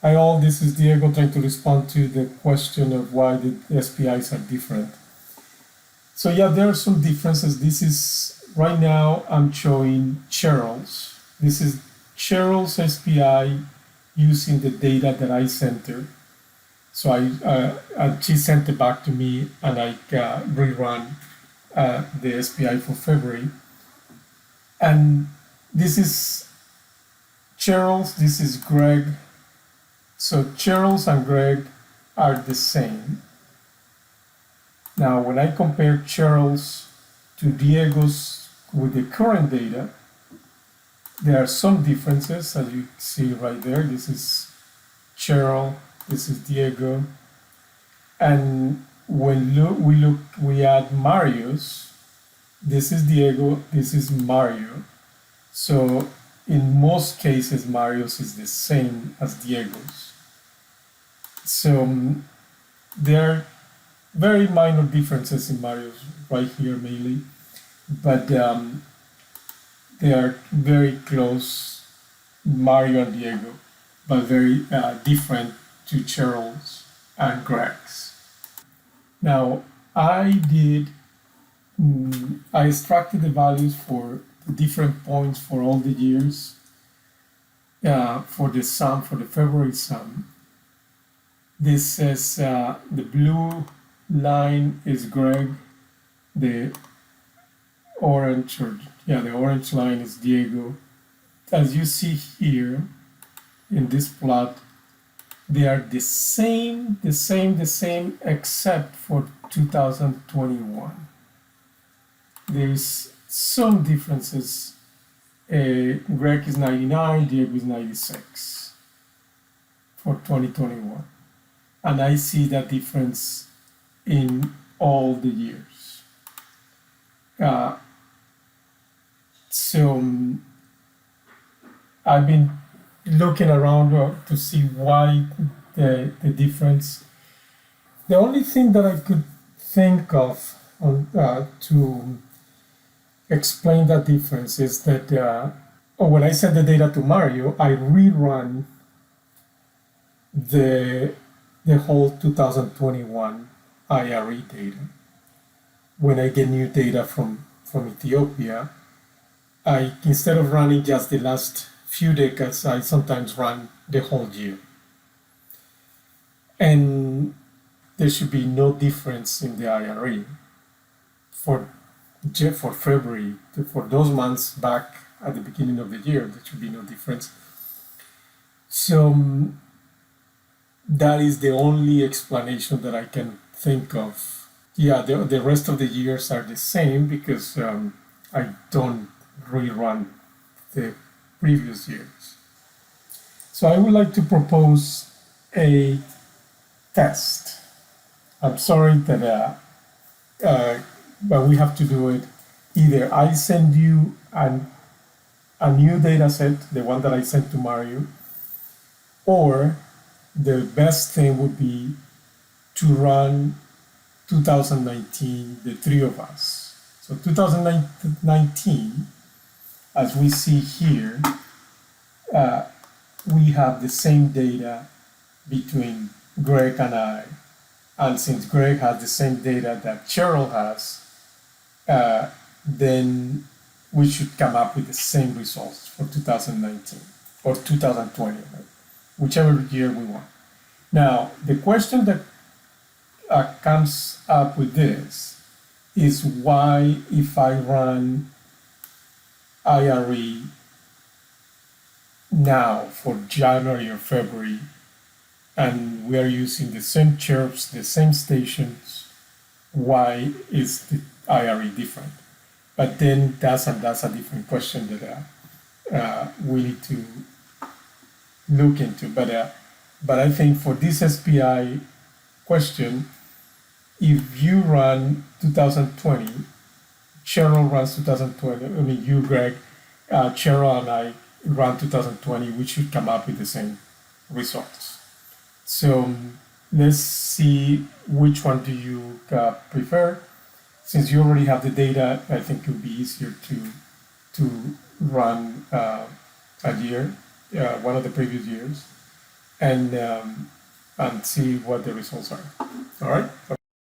Hi all, this is Diego trying to respond to the question of why the SPIs are different. So yeah, there are some differences. This is, right now I'm showing Cheryl's. This is Cheryl's SPI using the data that I sent her. So she sent it back to me and I rerun the SPI for February. And this is Cheryl's, this is Greg. So Cheryl's and Greg are the same. Now, when I compare Cheryl's to Diego's with the current data, there are some differences, as you see right there. This is Cheryl, this is Diego. And when we add Mario's, this is Diego, this is Mario. So in most cases, Mario's is the same as Diego's. So there are very minor differences in Mario's right here mainly, but they are very close, Mario and Diego, but very different to Cheryl's and Greg's. Now, I extracted the values for the different points for all the years for the sum, for the February sum. This says the blue line is Greg, the orange line is Diego. As you see here in this plot, they are the same, except for 2021. There's some differences. Greg is 99, Diego is 96 for 2021. And I see that difference in all the years. So I've been looking around to see why the difference. The only thing that I could think of to explain that difference is that when I send the data to Mario, I rerun the whole 2021 IRE data. When I get new data from Ethiopia, instead of running just the last few decades, I sometimes run the whole year. And there should be no difference in the IRE for February, for those months back at the beginning of the year. There should be no difference. So that is the only explanation that I can think of. Yeah, the rest of the years are the same because I don't rerun the previous years. So I would like to propose a test. I'm sorry that, but we have to do it. Either I send you a new data set, the one that I sent to Mario, or the best thing would be to run 2019, the three of us. So 2019, as we see here, we have the same data between Greg and I. And since Greg has the same data that Cheryl has, then we should come up with the same results for 2019 or 2020, right? Whichever year we want. Now, the question that comes up with this is why, if I run IRE now for January or February, and we are using the same chirps, the same stations, why is the IRE different? But then that's a different question that we need to look into. But I think for this SPI question, if you run 2020, Cheryl runs 2020, I mean you, Greg, Cheryl and I run 2020, we should come up with the same results. So let's see which one do you prefer. Since you already have the data, I think it would be easier to run a year, one of the previous years. and see what the results are. All right.